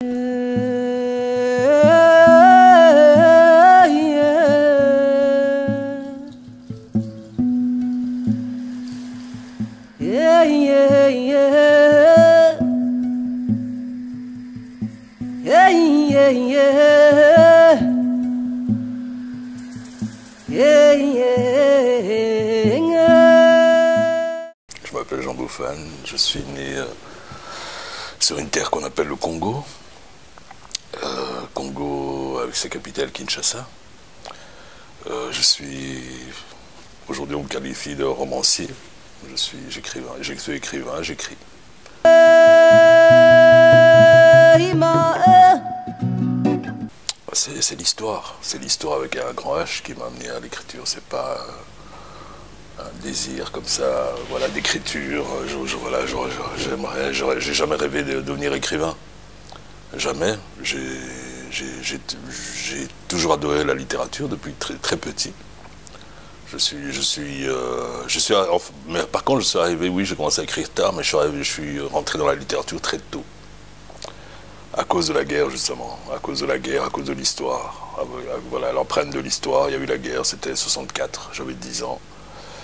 Je m'appelle Jean Bouffane, je suis né sur une terre qu'on appelle le Congo. Congo avec sa capitale Kinshasa. Aujourd'hui on me qualifie de romancier. J'écrivain, j'écris. C'est l'histoire avec un grand H qui m'a amené à l'écriture. C'est pas un désir comme ça, voilà, d'écriture. J'ai jamais rêvé de devenir écrivain. Jamais. J'ai toujours adoré la littérature depuis très petit. Mais par contre, je suis arrivé, oui, j'ai commencé à écrire tard, mais je suis rentré dans la littérature très tôt. À cause de la guerre, justement. À cause de la guerre, à cause de l'histoire. Voilà, l'empreinte de l'histoire. Il y a eu la guerre, c'était 64, j'avais 10 ans.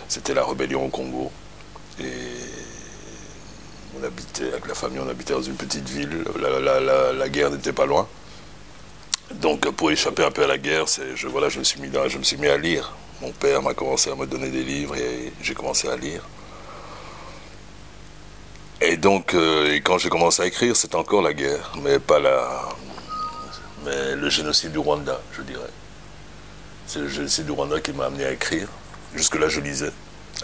C'était la rébellion au Congo. Et on habitait, avec la famille, on habitait dans une petite ville. La guerre n'était pas loin. Donc, pour échapper un peu à la guerre, je me suis mis à lire. Mon père m'a commencé à me donner des livres et j'ai commencé à lire. Et donc, quand j'ai commencé à écrire, c'était encore la guerre, mais le génocide du Rwanda, je dirais. C'est le génocide du Rwanda qui m'a amené à écrire. Jusque-là, je lisais,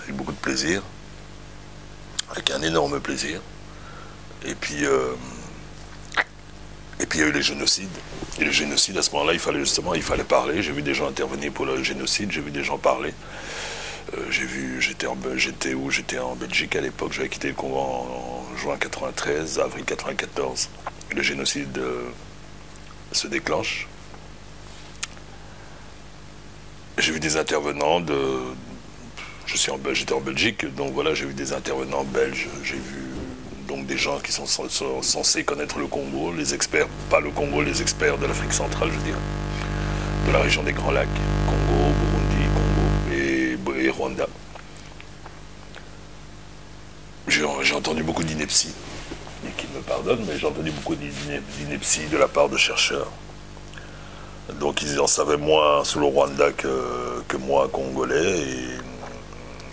avec beaucoup de plaisir, avec un énorme plaisir. Et puis, il y a eu les génocides. Et le génocide, à ce moment-là, il fallait parler. J'ai vu des gens intervenir pour le génocide, j'ai vu des gens parler. J'étais en Belgique à l'époque, j'avais quitté le Congo en juin 93, avril 94. Le génocide se déclenche. J'ai vu des intervenants j'étais en Belgique, donc voilà, j'ai vu des intervenants belges, j'ai vu donc des gens qui sont censés connaître le Congo, les experts, pas le Congo, les experts de l'Afrique centrale, je dirais, de la région des Grands Lacs, Congo, Burundi, Congo et Rwanda. J'ai entendu beaucoup d'inepties, et qu'ils me pardonnent, mais j'ai entendu beaucoup d'inepties de la part de chercheurs. Donc ils en savaient moins sur le Rwanda que moi, Congolais,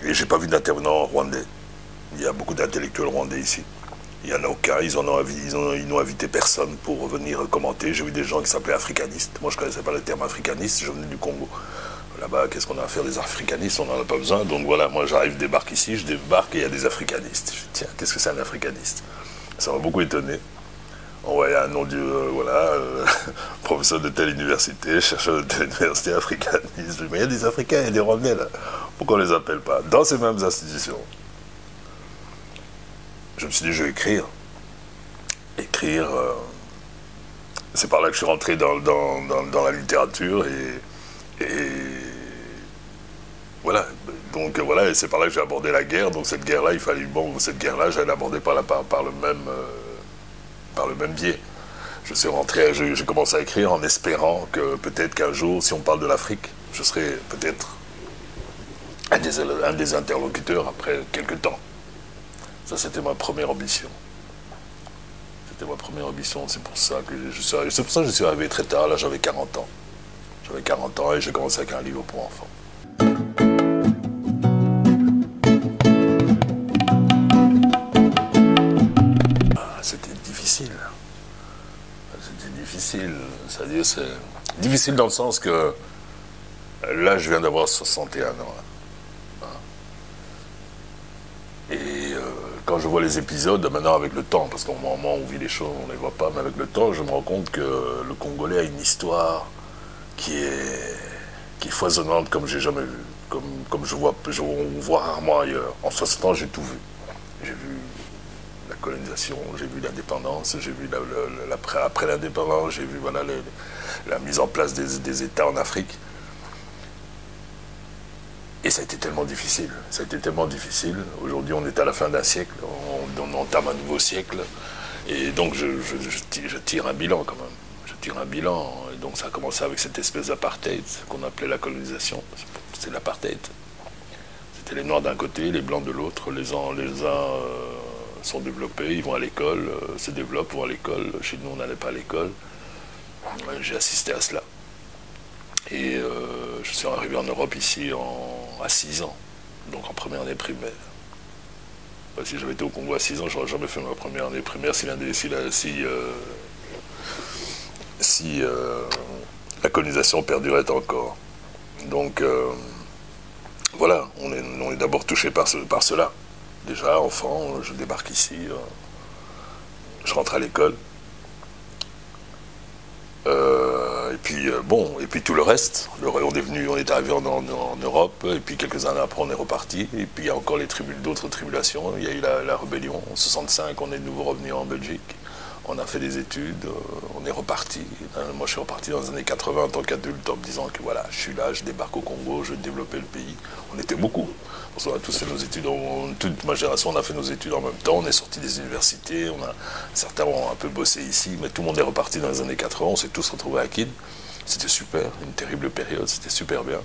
et j'ai pas vu d'intervenants rwandais. Il y a beaucoup d'intellectuels rwandais ici. Il n'y en a aucun, ils n'ont invité personne pour venir commenter. J'ai vu des gens qui s'appelaient africanistes. Moi je ne connaissais pas le terme africaniste, je venais du Congo. Là-bas, qu'est-ce qu'on a à faire des africanistes? On n'en a pas besoin. Donc voilà, moi j'arrive, je débarque et il y a des africanistes. Je dis, tiens, qu'est-ce que c'est un africaniste? Ça m'a beaucoup étonné. On voyait un nom professeur de telle université, chercheur de telle université, africaniste. Mais il y a des Africains et des Rwandais là. Pourquoi on ne les appelle pas? Dans ces mêmes institutions. Je me suis dit, je vais écrire. C'est par là que je suis rentré dans la littérature et voilà. Donc voilà, et c'est par là que j'ai abordé la guerre. Donc cette guerre-là, cette guerre-là, j'allais l'aborder par le même biais. J'ai commencé à écrire en espérant que peut-être qu'un jour, si on parle de l'Afrique, je serai peut-être un des interlocuteurs après quelques temps. Ça, c'était ma première ambition. C'était ma première ambition. C'est pour ça que je suis arrivé très tard. Là, j'avais 40 ans. J'avais 40 ans et j'ai commencé avec un livre pour enfants. C'était difficile. C'était difficile. C'est-à-dire, c'est difficile dans le sens que là, je viens d'avoir 61 ans. Et quand je vois les épisodes, maintenant avec le temps, parce qu'au moment où on vit les choses, on ne les voit pas, mais avec le temps, je me rends compte que le Congolais a une histoire qui est foisonnante comme j'ai jamais vu, comme on voit rarement ailleurs. En 60 ans, j'ai tout vu. J'ai vu la colonisation, j'ai vu l'indépendance, j'ai vu après l'indépendance, j'ai vu voilà, la mise en place des États en Afrique. Et ça a été tellement difficile. Ça a été tellement difficile. Aujourd'hui, on est à la fin d'un siècle, on entame un nouveau siècle. Et donc je tire un bilan quand même. Je tire un bilan. Et donc ça a commencé avec cette espèce d'apartheid qu'on appelait la colonisation. C'est l'apartheid. C'était les Noirs d'un côté, les Blancs de l'autre. Les uns sont développés, ils vont à l'école, se développent, vont à l'école. Chez nous, on n'allait pas à l'école. J'ai assisté à cela. Et je suis arrivé en Europe ici à 6 ans, donc en première année primaire. Si j'avais été au Congo à 6 ans, j'aurais jamais fait ma première année primaire si la colonisation perdurait encore. Donc voilà, on est d'abord touché par cela. Déjà, enfant, je débarque ici, je rentre à l'école. Et puis tout le reste. On est arrivé en Europe, et puis quelques années après, on est reparti. Et puis il y a encore d'autres tribulations. Il y a eu la rébellion. En 65, on est de nouveau revenu en Belgique. On a fait des études, on est reparti. Moi, je suis reparti dans les années 80 en tant qu'adulte, en me disant que voilà, je suis là, je débarque au Congo, je vais développer le pays. On était beaucoup. Parce qu'on a tous fait nos études, toute ma génération, on a fait nos études en même temps, on est sortis des universités, certains ont un peu bossé ici, mais tout le monde est reparti dans les années 80, on s'est tous retrouvés à Kin. C'était super, une terrible période, c'était super bien.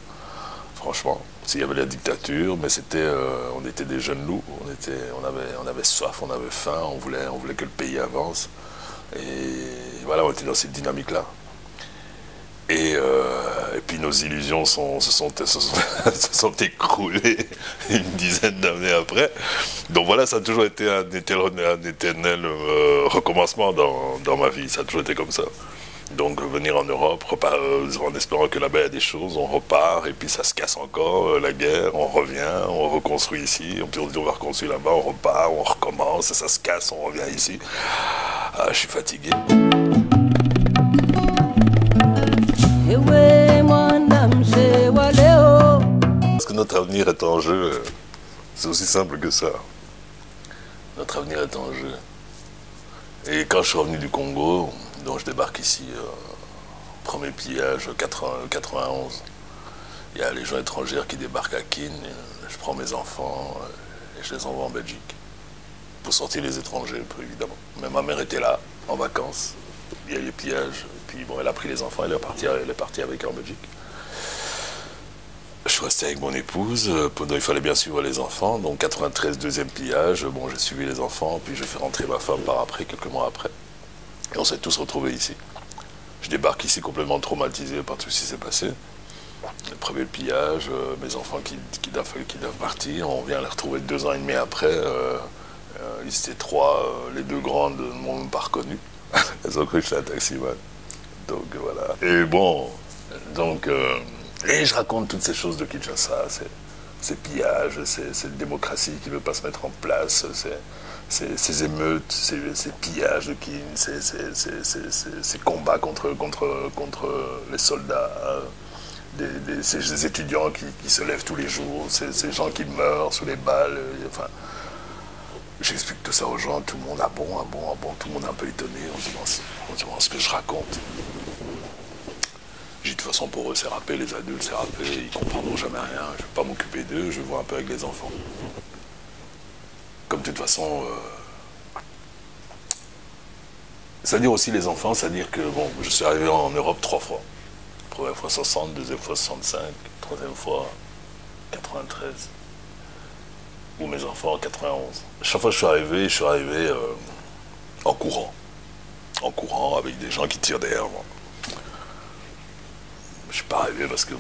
Franchement, s'il y avait la dictature, mais on était des jeunes loups, on avait soif, on avait faim, on voulait que le pays avance. Et voilà, on était dans cette dynamique-là. Et puis nos illusions se sont écroulées une dizaine d'années après. Donc voilà, ça a toujours été un éternel recommencement dans ma vie, ça a toujours été comme ça. Donc venir en Europe, en espérant que là-bas il y a des choses, on repart, et puis ça se casse encore, la guerre, on revient, on reconstruit ici, puis on dit on va reconstruire là-bas, on repart, on recommence, et ça se casse, on revient ici. Ah, je suis fatigué. Parce que notre avenir est en jeu, c'est aussi simple que ça. Notre avenir est en jeu. Et quand je suis revenu du Congo, donc je débarque ici, premier pillage, 91. Il y a les gens étrangers qui débarquent à Kin, je prends mes enfants et je les envoie en Belgique. Pour sortir les étrangers, évidemment. Mais ma mère était là, en vacances, il y a eu les pillages, puis bon, elle a pris les enfants, elle est partie avec eux en Belgique. Je suis resté avec mon épouse, il fallait bien suivre les enfants, donc 93, deuxième pillage, bon j'ai suivi les enfants, puis j'ai fait rentrer ma femme par après, quelques mois après. Et on s'est tous retrouvés ici. Je débarque ici complètement traumatisé par tout ce qui s'est passé. Le premier pillage, mes enfants qui doivent partir, on vient les retrouver 2 ans et demi après. Ils étaient 3, les 2 grandes ne m'ont même pas reconnu. Elles ont cru que j'étais un taximan. Donc voilà. Et bon, et je raconte toutes ces choses de Kinshasa, ces pillages, cette démocratie qui ne veut pas se mettre en place, ces émeutes, ces pillages de Kin, ces combats contre les soldats, ces étudiants qui se lèvent tous les jours, ces gens qui meurent sous les balles. Enfin, j'explique tout ça aux gens, tout le monde a bon, tout le monde est un peu étonné en se demandant ce que je raconte. J'ai de toute façon pour eux c'est râpé, les adultes c'est râpé, ils comprendront jamais rien, je ne vais pas m'occuper d'eux, je vais voir un peu avec les enfants. Comme de toute façon, c'est-à-dire aussi les enfants, c'est-à-dire que bon, je suis arrivé en Europe 3 fois. Première fois 60, deuxième fois 65, troisième fois 93. Ou mes enfants en 91. Chaque fois que je suis arrivé en courant. En courant avec des gens qui tirent derrière moi. Je suis pas arrivé parce que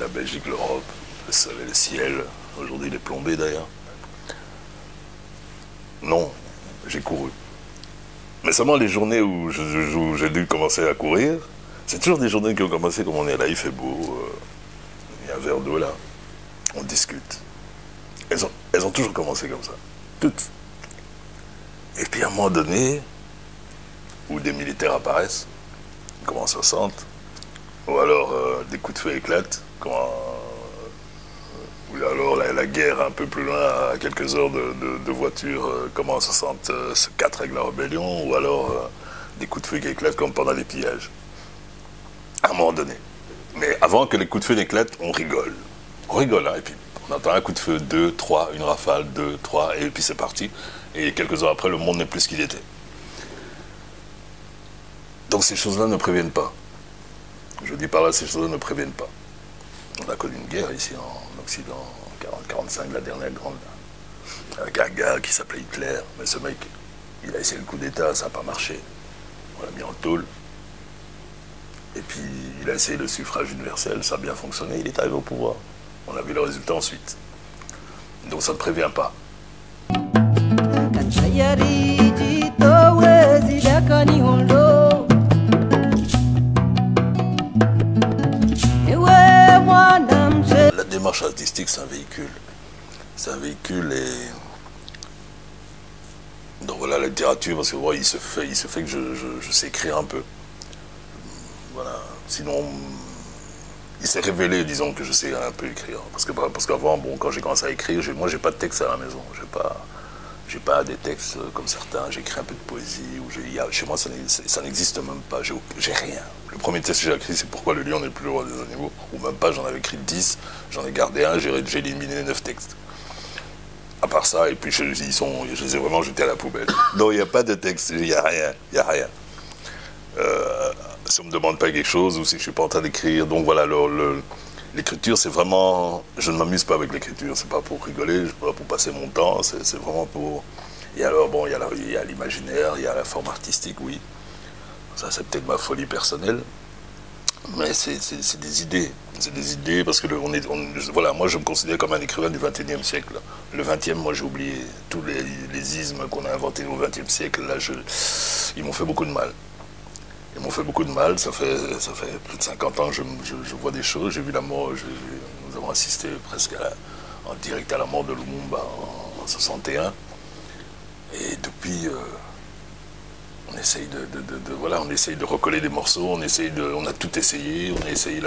la Belgique, l'Europe, le soleil, le ciel, aujourd'hui il est plombé d'ailleurs. Non, j'ai couru. Mais seulement les journées où j'ai dû commencer à courir, c'est toujours des journées qui ont commencé comme on est là, il fait beau, il y a un verre d'eau là, on discute. Elles ont toujours commencé comme ça, toutes. Et puis à un moment donné, où des militaires apparaissent, comme en 60, ou alors des coups de feu éclatent, ou alors la guerre un peu plus loin, à quelques heures de voiture, comme en 64 avec la rébellion, ou alors des coups de feu qui éclatent comme pendant les pillages. À un moment donné. Mais avant que les coups de feu n'éclatent, on rigole. On rigole, hein, et puis on entend un coup de feu, 2, 3, une rafale, 2, 3, et puis c'est parti. Et quelques heures après, le monde n'est plus ce qu'il était. Donc ces choses-là ne préviennent pas. Je dis par là, ces choses-là ne préviennent pas. On a connu une guerre ici en Occident, en 40-45, la dernière grande, avec un gars qui s'appelait Hitler. Mais ce mec, il a essayé le coup d'État, ça n'a pas marché. On l'a mis en tôle. Et puis, il a essayé le suffrage universel, ça a bien fonctionné, il est arrivé au pouvoir. On a vu le résultat ensuite. Donc ça ne prévient pas. La démarche artistique, c'est un véhicule. C'est un véhicule et... Donc voilà, la littérature, parce que ouais, il se fait que je sais écrire un peu. Voilà. Sinon, il s'est révélé, disons, que je sais un peu écrire. Parce qu'avant, bon, quand j'ai commencé à écrire, moi, j'ai pas de texte à la maison. J'ai pas des textes comme certains. J'écris un peu de poésie. Chez moi, ça n'existe même pas. J'ai rien. Le premier texte que j'ai écrit, c'est Pourquoi le lion n'est plus le roi des animaux. Ou même pas, j'en avais écrit 10. J'en ai gardé un, j'ai éliminé 9 textes. À part ça, et puis je les ai vraiment jetés à la poubelle. Non, il n'y a pas de texte, il n'y a rien. Il n'y a rien. Si on ne me demande pas quelque chose ou si je ne suis pas en train d'écrire. Donc voilà, l'écriture, c'est vraiment... Je ne m'amuse pas avec l'écriture, c'est pas pour rigoler, c'est pas pour passer mon temps, c'est vraiment pour... Et alors, bon, il y a l'imaginaire, il y a la forme artistique, oui. Ça, c'est peut-être ma folie personnelle. Mais c'est des idées. C'est des idées parce que voilà, moi, je me considère comme un écrivain du XXIe siècle. Le XXe, moi, j'ai oublié tous les ismes qu'on a inventés au XXe siècle. Là, ils m'ont fait beaucoup de mal. Ils m'ont fait beaucoup de mal, ça fait plus de 50 ans que je vois des choses. J'ai vu la mort, nous avons assisté presque en direct à la mort de Lumumba en 61. Et depuis, on essaye voilà, on essaye de recoller des morceaux, on a tout essayé, on a essayé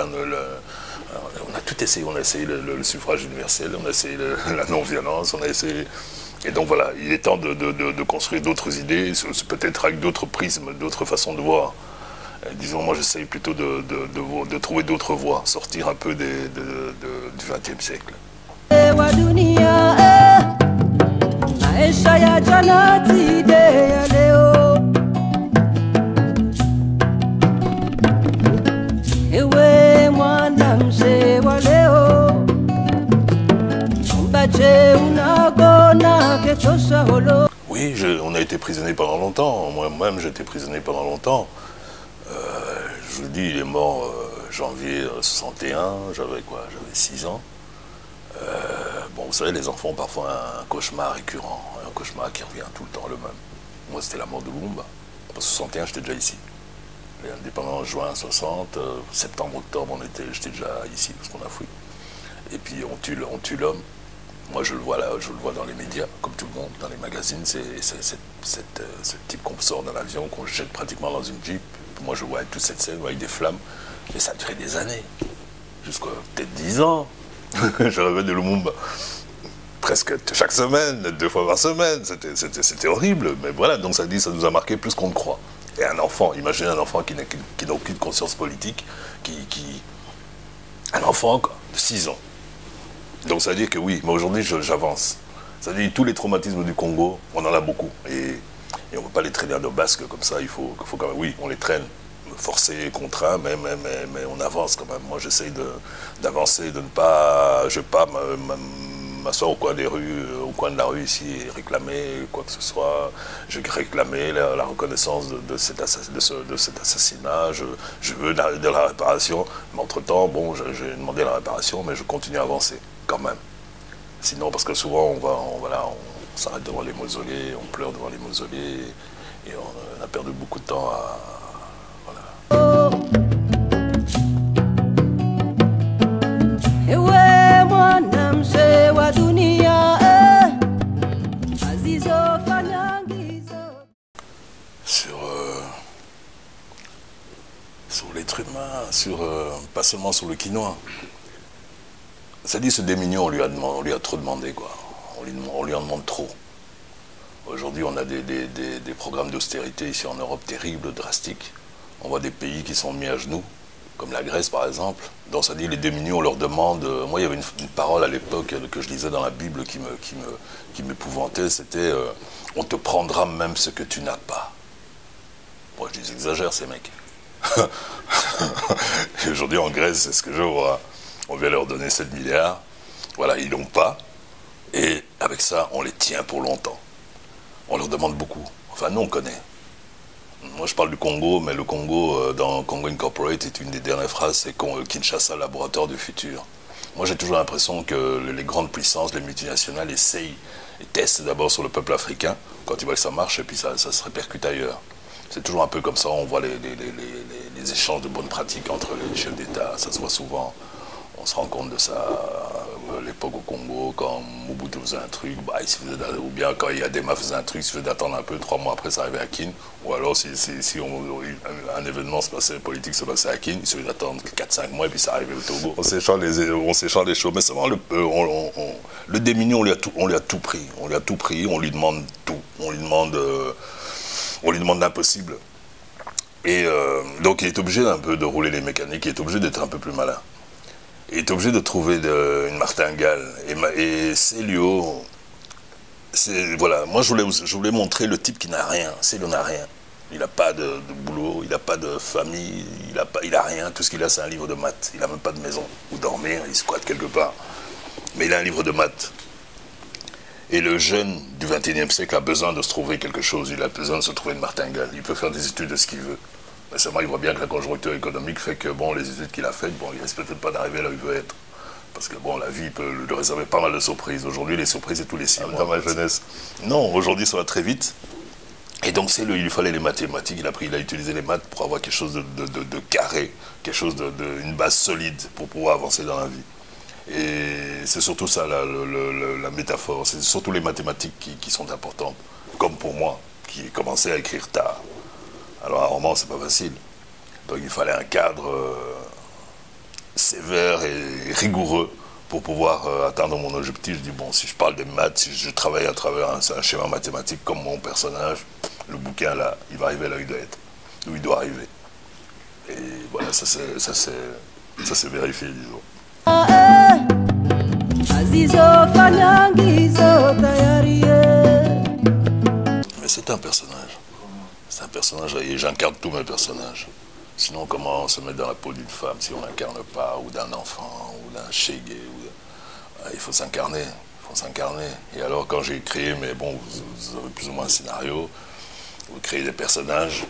on a essayé le suffrage universel, on a essayé la non-violence, on a essayé... Et donc voilà, il est temps de construire d'autres idées, peut-être avec d'autres prismes, d'autres façons de voir. Disons, moi j'essaye plutôt de trouver d'autres voies, sortir un peu du XXe siècle. Oui, on a été prisonniers pendant longtemps. Moi-même, j'ai été prisonnier pendant longtemps. Je vous dis, il est mort janvier 61, j'avais quoi? J'avais 6 ans. Bon, vous savez, les enfants ont parfois un cauchemar récurrent, un cauchemar qui revient tout le temps le même. Moi, c'était la mort de Lumumba. En 61, j'étais déjà ici. Indépendant juin 60, septembre, octobre, j'étais déjà ici parce qu'on a fui. Et puis on tue l'homme. Moi, je le vois là, je le vois dans les médias, comme tout le monde, dans les magazines. C'est ce type qu'on sort dans l'avion, qu'on jette pratiquement dans une Jeep. Moi, je vois toute cette scène avec des flammes. Mais ça a duré des années. Jusqu'à peut-être 10 ans. Je rêvais de Lumumba. Presque chaque semaine, 2 fois par semaine. C'était horrible. Mais voilà, donc ça nous a marqué plus qu'on ne croit. Et un enfant, imaginez un enfant qui n'a aucune conscience politique, un enfant quoi, de 6 ans. Donc ça veut dire que oui, mais aujourd'hui j'avance. Ça veut dire que tous les traumatismes du Congo, on en a beaucoup. Et on ne peut pas les traîner à nos basques comme ça, il faut quand même, oui, on les traîne, forcés, contraints, mais on avance quand même. Moi j'essaye d'avancer, de ne pas, je ne vais pas m'asseoir au coin de la rue ici et réclamer quoi que ce soit. Je réclamais la reconnaissance de cet assassinat, je veux de la réparation, mais entre-temps, bon, j'ai demandé la réparation, mais je continue à avancer, quand même. Sinon, parce que souvent, on s'arrête devant les mausolées, on pleure devant les mausolées, et on a perdu beaucoup de temps à... Voilà. Sur l'être humain, pas seulement sur le quinoa. C'est-à-dire ce démignon, on lui a trop demandé, quoi. On lui en demande trop. Aujourd'hui, on a des programmes d'austérité ici en Europe terribles, drastiques. On voit des pays qui sont mis à genoux, comme la Grèce par exemple. Donc ça dit les démunis, on leur demande... Moi, il y avait une parole à l'époque que je lisais dans la Bible qui m'épouvantait, c'était on te prendra même ce que tu n'as pas. Moi, je dis, ils exagèrent, ces mecs. Et aujourd'hui, en Grèce, c'est ce que je vois. On vient leur donner 7 milliards. Voilà, ils l'ont pas. Et avec ça, on les tient pour longtemps. On leur demande beaucoup. Enfin, nous, on connaît. Moi, je parle du Congo, mais le Congo, dans Congo Incorporated, une des dernières phrases, c'est Kinshasa, laboratoire du futur. Moi, j'ai toujours l'impression que les grandes puissances, les multinationales, essayent et testent d'abord sur le peuple africain, quand ils voient que ça marche, et puis ça se répercute ailleurs. C'est toujours un peu comme ça, on voit les échanges de bonnes pratiques entre les chefs d'État, ça se voit souvent. On se rend compte de ça à l'époque au Congo, quand Mobutu faisait un truc, bah, ou bien quand Yadema faisait un truc, il suffisait d'attendre un peu, 3 mois après ça arrivait à Kin, ou alors si un événement politique se passait à Kin, il suffisait d'attendre 4-5 mois et puis ça arrivait au Togo. On s'échange les choses, mais seulement le démuni, on lui a tout pris, on lui demande tout, on lui demande l'impossible. Et donc il est obligé un peu de rouler les mécaniques, il est obligé d'être un peu plus malin. Il est obligé de trouver une martingale. Et Célio, voilà, moi je voulais montrer le type qui n'a rien. Célio n'a rien. Il n'a pas de boulot, il n'a pas de famille, il a rien. Tout ce qu'il a, c'est un livre de maths. Il n'a même pas de maison où dormir, il squatte quelque part. Mais il a un livre de maths. Et le jeune du XXIe siècle a besoin de se trouver quelque chose. Il a besoin de se trouver une martingale. Il peut faire des études de ce qu'il veut. Mais seulement, il voit bien que la conjoncture économique fait que, bon, les études qu'il a faites, bon, il risque peut-être pas d'arriver là où il veut être. Parce que, bon, la vie peut lui réserver pas mal de surprises. Aujourd'hui, les surprises, c'est tous les 6 mois. Dans ma jeunesse. Non, aujourd'hui, ça va très vite. Et donc, il lui fallait les mathématiques. Il a utilisé les maths pour avoir quelque chose de carré, quelque chose une base solide pour pouvoir avancer dans la vie. Et c'est surtout ça, la métaphore. C'est surtout les mathématiques qui sont importantes. Comme pour moi, qui ai commencé à écrire tard. Alors un roman, c'est pas facile. Donc il fallait un cadre sévère et rigoureux pour pouvoir atteindre mon objectif. Je dis, bon, si je parle des maths, si je travaille à travers un schéma mathématique comme mon personnage, le bouquin, là, il va arriver là où il doit être, où il doit arriver. Et voilà, ça s'est vérifié, disons. Mais c'est un personnage. C'est un personnage et j'incarne tous mes personnages. Sinon, comment se mettre dans la peau d'une femme si on n'incarne pas, ou d'un enfant, ou d'un chégué il faut s'incarner, Et alors, quand j'ai créé, mais bon, vous avez plus ou moins un scénario, vous créez des personnages,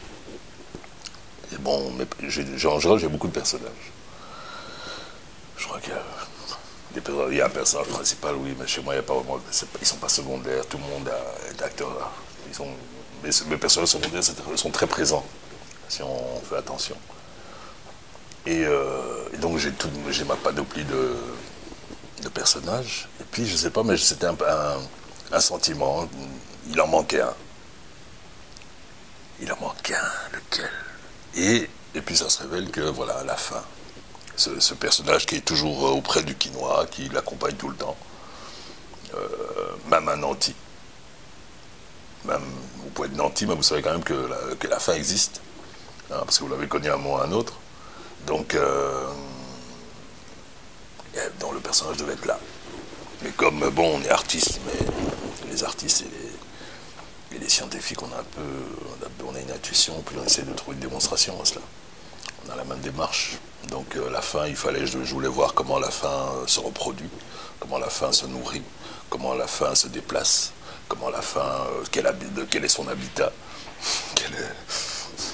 et bon, en général, j'ai beaucoup de personnages. Je crois qu'il y a un personnage principal, oui, mais chez moi, il n'y a pas vraiment, ils ne sont pas secondaires, tout le monde est acteur là. Mes personnages secondaires sont très présents, si on fait attention. Et donc j'ai ma panoplie de personnages. Et puis je sais pas, mais c'était un sentiment. Il en manquait un. Lequel? Et puis ça se révèle que voilà, à la fin, ce personnage qui est toujours auprès du quinoa, qui l'accompagne tout le temps, même un nanti. Même, vous pouvez être nanti, mais vous savez quand même que la fin existe, hein, parce que vous l'avez connu à un moment ou à un autre. Donc le personnage devait être là. Mais comme, bon, on est artiste, mais les artistes et les scientifiques, on a une intuition, puis on essaie de trouver une démonstration à cela. On a la même démarche. Donc la fin, je voulais voir comment la fin se reproduit, comment la fin se nourrit, comment la fin se déplace, comment la fin, quel est son habitat, quel est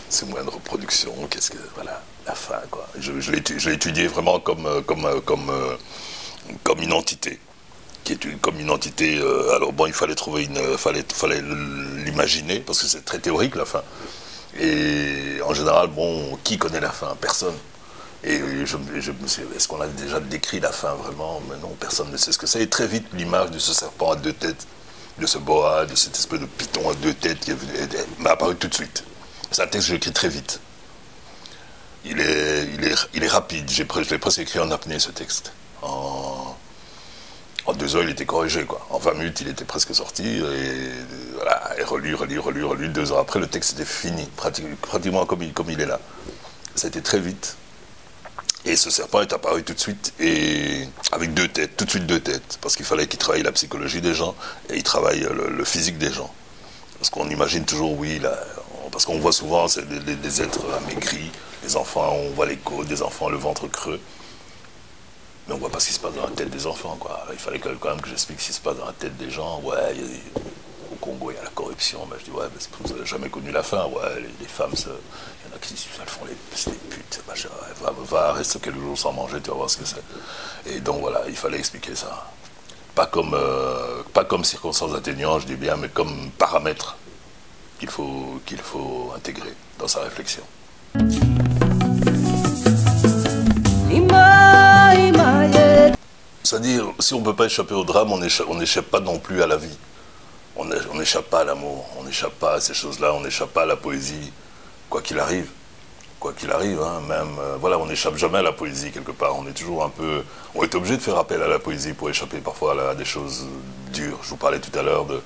ses moyens de reproduction, voilà, la fin, quoi. Je l'ai étudié vraiment comme une entité, comme une entité. Alors bon, il fallait trouver fallait l'imaginer, parce que c'est très théorique la fin. Et en général, bon, qui connaît la fin? Personne. Et je me suis dit, est-ce qu'on a déjà décrit la fin vraiment? Mais non, personne ne sait ce que c'est. Et très vite, l'image de ce serpent à 2 têtes, de ce boa, de cette espèce de python à 2 têtes m'a apparu tout de suite. C'est un texte que j'écris très vite. Il est rapide. Je l'ai presque écrit en apnée, ce texte. En 2 heures, il était corrigé, quoi. En 20 minutes, il était presque sorti. Et voilà, et relu. 2 heures après, le texte était fini, pratiquement comme il est là. Ça a été très vite. Et ce serpent est apparu tout de suite, et avec 2 têtes, tout de suite 2 têtes. Parce qu'il fallait qu'il travaille la psychologie des gens, et il travaille le physique des gens. Parce qu'on imagine toujours, oui, là, Parce qu'on voit souvent des êtres amaigris, des enfants, on voit les côtes, des enfants, le ventre creux. Mais on voit pas ce qui se passe dans la tête des enfants, quoi. Il fallait quand même que j'explique ce qui se passe dans la tête des gens. Ouais, au Congo, il y a la corruption. Ben, je dis, ouais, vous n'avez jamais connu la fin. Ouais, les femmes, il y en a qui elles font c'est des putes. Ben, va, reste quelques jours sans manger, tu vas voir ce que c'est. Et donc voilà, il fallait expliquer ça. Pas comme circonstance atténuante, je dis bien, mais comme paramètre qu'il faut intégrer dans sa réflexion. C'est-à-dire, si on ne peut pas échapper au drame, on n'échappe pas non plus à la vie. On n'échappe pas à l'amour, on n'échappe pas à ces choses-là, on n'échappe pas à la poésie, quoi qu'il arrive. Quoi qu'il arrive, hein, même, voilà, on n'échappe jamais à la poésie quelque part. On est toujours un peu... On est obligé de faire appel à la poésie pour échapper parfois à des choses dures. Je vous parlais tout à l'heure de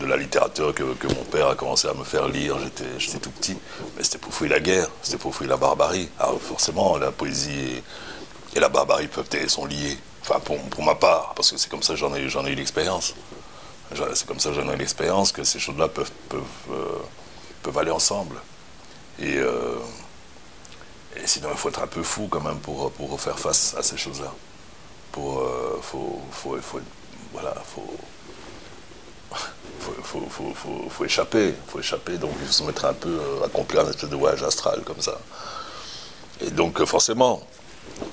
la littérature que mon père a commencé à me faire lire. J'étais tout petit, mais c'était pour fuir la guerre, c'était pour fuir la barbarie. Alors forcément, la poésie et la barbarie sont liées. Enfin, pour ma part, parce que c'est comme ça que j'en ai eu l'expérience. C'est comme ça que j'en ai eu l'expérience que ces choses-là peuvent aller ensemble. Et sinon, il faut être un peu fou quand même pour faire face à ces choses-là. Faut échapper. Donc il faut se mettre un peu, accomplir un espèce de voyage astral comme ça. Et donc forcément,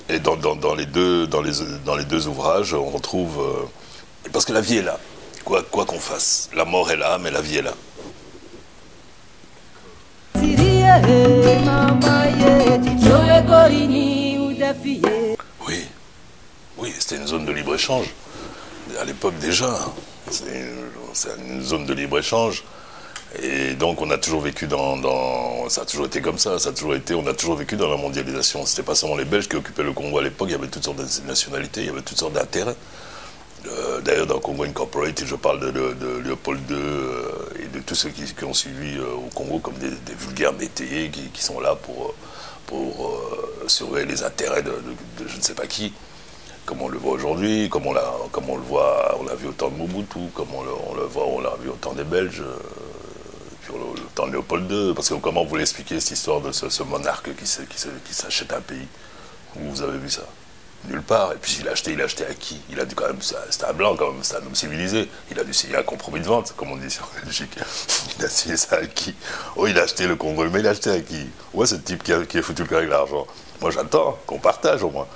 et dans les deux ouvrages, on retrouve parce que la vie est là. Quoi qu'on fasse, la mort est là, mais la vie est là. Oui, c'était une zone de libre-échange. À l'époque déjà, c'est une zone de libre-échange. Et donc on a toujours vécu ça a toujours été comme ça, on a toujours vécu dans la mondialisation. C'était pas seulement les Belges qui occupaient le Congo à l'époque, il y avait toutes sortes de nationalités, il y avait toutes sortes d'intérêts. D'ailleurs, dans Congo Incorporated, je parle de Léopold II et de tous ceux qui ont suivi au Congo comme des vulgaires métayers qui sont là pour surveiller les intérêts de je ne sais pas qui, comme on le voit aujourd'hui, comme on le voit, on l'a vu au temps de Mobutu, comme on l'a vu au temps des Belges, puis au temps de Léopold II, parce que comment vous l'expliquez cette histoire de ce monarque qui s'achète un pays? Où vous avez vu ça? Nulle part. Et puis il a acheté à qui? Il a dû quand même, c'était un blanc quand même, c'était un homme civilisé. Il a dû signer un compromis de vente, comme on dit sur Belgique. Il a signé ça à qui? Oh, il a acheté le Congo, mais il a acheté à qui? Ouais, ce type qui a foutu le cœur avec l'argent. Moi j'attends qu'on partage au moins.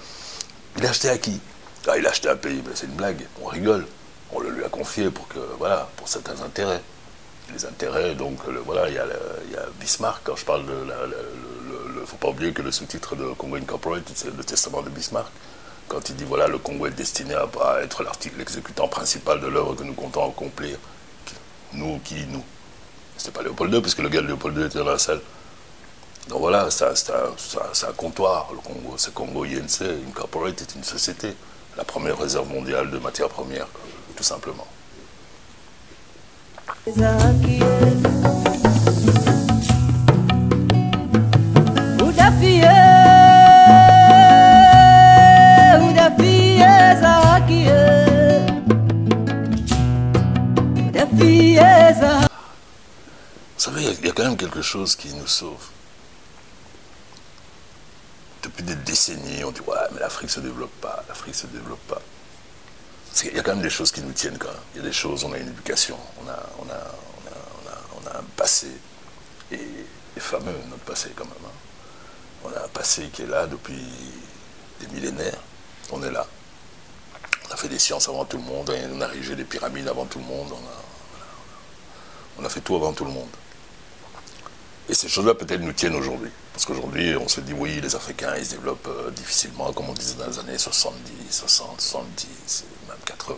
Il a acheté à qui? Ah, il a acheté un pays, mais c'est une blague, on rigole. On le lui a confié pour certains intérêts. Les intérêts, donc voilà, il y a Bismarck, quand je parle faut pas oublier que le sous-titre de Congo Incorporated, c'est le testament de Bismarck. Quand il dit, voilà, le Congo est destiné à être l'exécutant principal de l'œuvre que nous comptons accomplir. Nous, qui nous? C'était pas Léopold II, puisque le gars de Léopold II était dans la salle. Donc voilà, c'est un comptoir, le Congo. C'est Congo INC Incorporated, une société. La première réserve mondiale de matières premières, tout simplement. Vous savez, il y a quand même quelque chose qui nous sauve. Depuis des décennies, on dit ouais, mais l'Afrique se développe pas, l'Afrique se développe pas. Il y a quand même des choses qui nous tiennent quand même. Il y a des choses, on a une éducation, on a un passé, et fameux notre passé quand même. Hein. On a un passé qui est là depuis des millénaires. On est là. On a fait des sciences avant tout le monde, on a érigé des pyramides avant tout le monde, on a fait tout avant tout le monde. Et ces choses-là peut-être nous tiennent aujourd'hui. Parce qu'aujourd'hui, on se dit, oui, les Africains, ils se développent difficilement, comme on disait dans les années 70, 60, 70, même 80.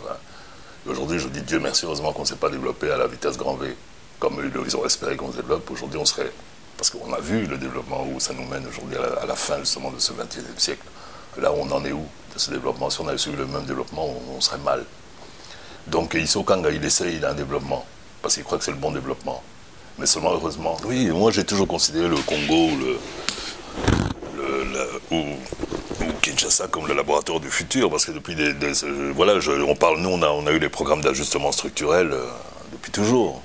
Et aujourd'hui, je dis, Dieu merci, heureusement qu'on ne s'est pas développé à la vitesse grand V, comme ils ont espéré qu'on se développe. Aujourd'hui, on serait... Parce qu'on a vu le développement où ça nous mène aujourd'hui, à la fin justement de ce XXe siècle. Là, on en est où de ce développement? Si on avait suivi le même développement, on serait mal. Donc, Issou Kanga, il essaye d'un développement, parce qu'il croit que c'est le bon développement. Mais seulement heureusement. Oui, moi j'ai toujours considéré le Congo ou Kinshasa comme le laboratoire du futur, parce que depuis voilà, on parle, nous on a eu des programmes d'ajustement structurel depuis toujours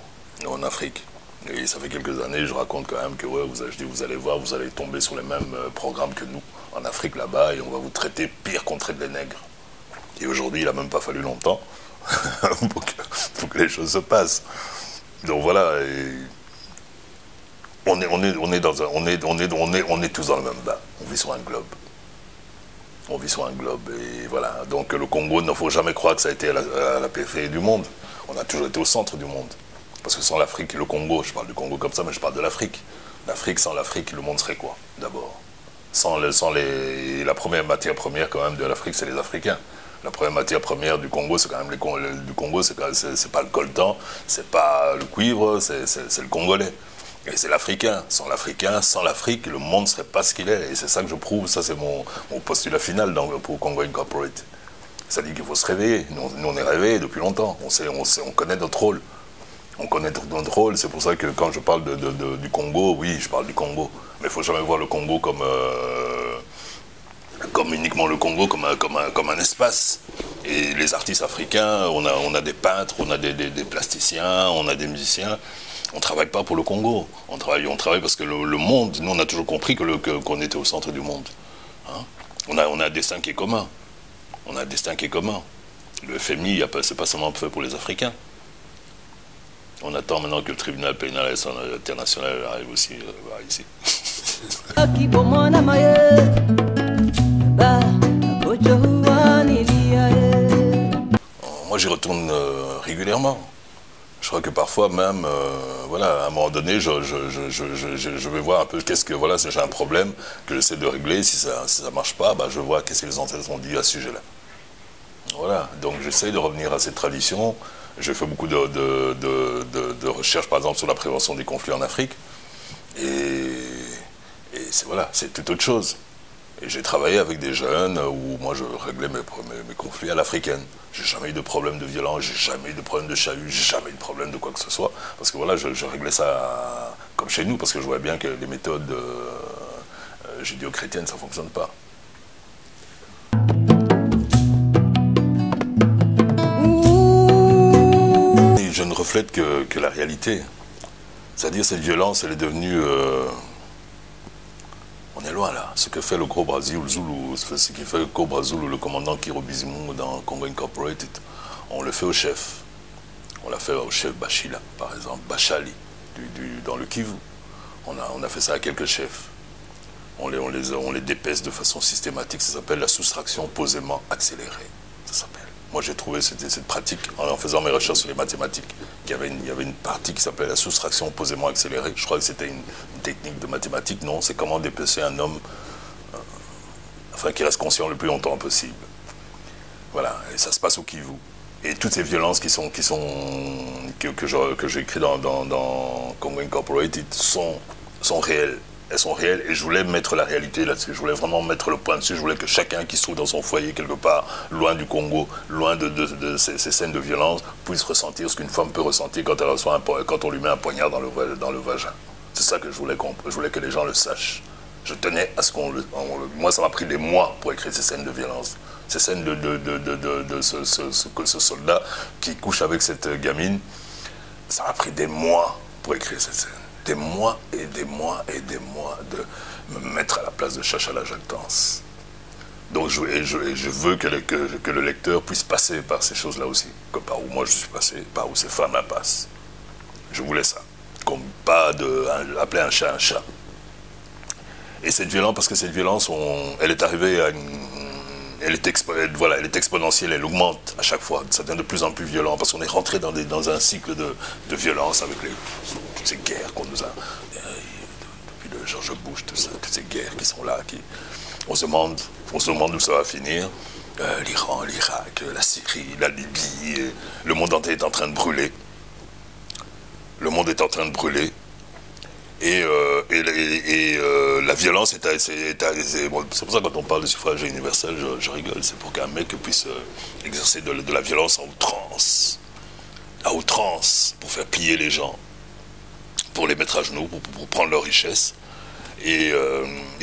en Afrique. Et ça fait quelques années, je raconte quand même que ouais, je dis, vous allez voir, vous allez tomber sur les mêmes programmes que nous, en Afrique là-bas, et on va vous traiter pire qu'on traite les nègres. Et aujourd'hui, il n'a même pas fallu longtemps pour que les choses se passent. Donc voilà, et on est tous dans le même bain. On vit sur un globe. On vit sur un globe, et voilà. Donc le Congo, il ne faut jamais croire que ça a été à la périphérie du monde. On a toujours été au centre du monde. Parce que sans l'Afrique et le Congo, je parle du Congo comme ça, mais je parle de l'Afrique. L'Afrique, sans l'Afrique, le monde serait quoi, d'abord? La première matière première, quand même, de l'Afrique, c'est les Africains. La première matière première du Congo, c'est quand même du Congo, c'est pas le coltan, c'est pas le cuivre, c'est le Congolais. Et c'est l'Africain. Sans l'Afrique, le monde ne serait pas ce qu'il est. Et c'est ça que je prouve, ça c'est mon postulat final pour Congo Incorporate. Ça dit qu'il faut se réveiller. Nous on est réveillés depuis longtemps. On connaît notre rôle. On connaît notre rôle. C'est pour ça que quand je parle du Congo, oui, je parle du Congo. Mais il ne faut jamais voir le Congo comme uniquement le Congo, comme un espace. Et les artistes africains, on a des peintres, on a des plasticiens, on a des musiciens. On ne travaille pas pour le Congo. On travaille parce que le monde, nous on a toujours compris qu'on était au centre du monde. Hein? On a un destin qui est commun. On a un destin qui est commun. Le FMI, c'est pas seulement fait pour les Africains. On attend maintenant que le tribunal pénal international arrive aussi ici. Moi j'y retourne régulièrement. Je crois que parfois même, voilà, à un moment donné, je vais voir un peu voilà, si j'ai un problème que j'essaie de régler, si ça marche pas, bah, je vois qu'est-ce que les ancêtres ont dit à ce sujet-là. Voilà, donc j'essaie de revenir à cette tradition. J'ai fait beaucoup de recherches, par exemple, sur la prévention des conflits en Afrique. Et voilà, c'est toute autre chose. Et j'ai travaillé avec des jeunes où moi je réglais mes conflits à l'africaine. J'ai jamais eu de problème de violence, j'ai jamais eu de problème de chahut, j'ai jamais eu de problème de quoi que ce soit. Parce que voilà, je réglais ça comme chez nous, parce que je vois bien que les méthodes judéo-chrétiennes, ça ne fonctionne pas. Et je ne reflète que la réalité. C'est-à-dire cette violence, elle est devenue... on est loin là. Ce que fait le Cobra Zulu, ce qui fait le Cobra Zulu, le commandant Kiro Bizimungu dans Congo Incorporated, on le fait au chef. On l'a fait au chef Bachila, par exemple, Bachali, dans le Kivu. On a fait ça à quelques chefs. On les dépaisse de façon systématique. Ça s'appelle la soustraction posément accélérée. Ça s'appelle. Moi, j'ai trouvé cette pratique, en faisant mes recherches sur les mathématiques, il y avait une partie qui s'appelait la soustraction posément accélérée. Je crois que c'était une technique de mathématiques. Non, c'est comment dépecer un homme afin qu'il reste conscient le plus longtemps possible. Voilà, et ça se passe au Kivu. Et toutes ces violences que j'ai écrites dans Congo Incorporated sont réelles. Elles sont réelles et je voulais mettre la réalité là-dessus. Je voulais vraiment mettre le point dessus. Je voulais que chacun qui se trouve dans son foyer quelque part, loin du Congo, loin de ces scènes de violence, puisse ressentir ce qu'une femme peut ressentir quand on lui met un poignard dans le vagin. C'est ça que je voulais que les gens le sachent. Je tenais à ce moi, ça m'a pris des mois pour écrire ces scènes de violence. Ces scènes de ce soldat qui couche avec cette gamine. Ça m'a pris des mois pour écrire cette scène. Des mois et des mois et des mois de me mettre à la place de Chacha la Jactance. Donc je veux que le lecteur puisse passer par ces choses-là aussi, comme par où moi je suis passé, par où ces femmes passent. Je voulais ça, comme pas appeler un chat un chat. Et cette violence, parce que cette violence, elle est arrivée à elle est exponentielle, elle augmente à chaque fois. Ça devient de plus en plus violent parce qu'on est rentré dans un cycle de violence avec toutes ces guerres qu'on nous a... Depuis le George Bush, toutes ces guerres qui sont là. On se demande où ça va finir. L'Iran, l'Irak, la Syrie, la Libye, le monde entier est en train de brûler. Le monde est en train de brûler. Et la violence c'est pour ça que quand on parle de suffrage universel, je rigole. C'est pour qu'un mec puisse exercer de la violence à outrance, pour faire plier les gens, pour les mettre à genoux, pour prendre leur richesse. Et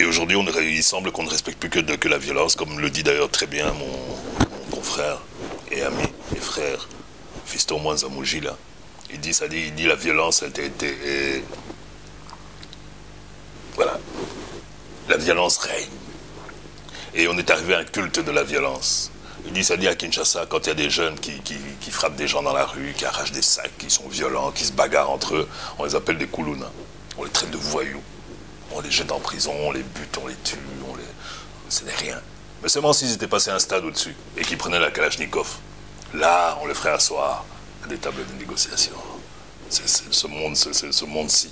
aujourd'hui, il semble qu'on ne respecte plus que la violence, comme le dit d'ailleurs très bien mon confrère et ami et frère Fiston Mwanza Mujila. Il dit la violence voilà, la violence règne. Et on est arrivé à un culte de la violence. Il dit, ça dit à Kinshasa, quand il y a des jeunes qui frappent des gens dans la rue, qui arrachent des sacs, qui sont violents, qui se bagarrent entre eux, on les appelle des koulouna. On les traite de voyous. On les jette en prison, on les bute, on les tue, ce n'est rien. Mais seulement s'ils étaient passés un stade au-dessus et qu'ils prenaient la Kalachnikov. Là, on les ferait asseoir à des tables de négociation. C'est ce monde-ci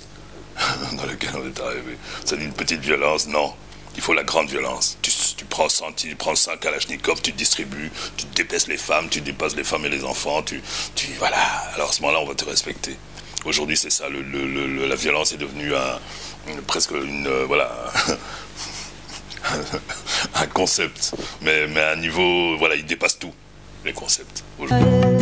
dans lequel on est arrivé. C'est une petite violence, non. Il faut la grande violence. Tu prends 100 Kalachnikov, tu distribues, tu dépèces les femmes, tu dépasses les femmes et les enfants, voilà. Alors à ce moment-là, on va te respecter. Aujourd'hui, c'est ça. La violence est devenue presque voilà, un concept. Mais à un niveau, voilà, il dépasse tout, les concepts. Aujourd'hui.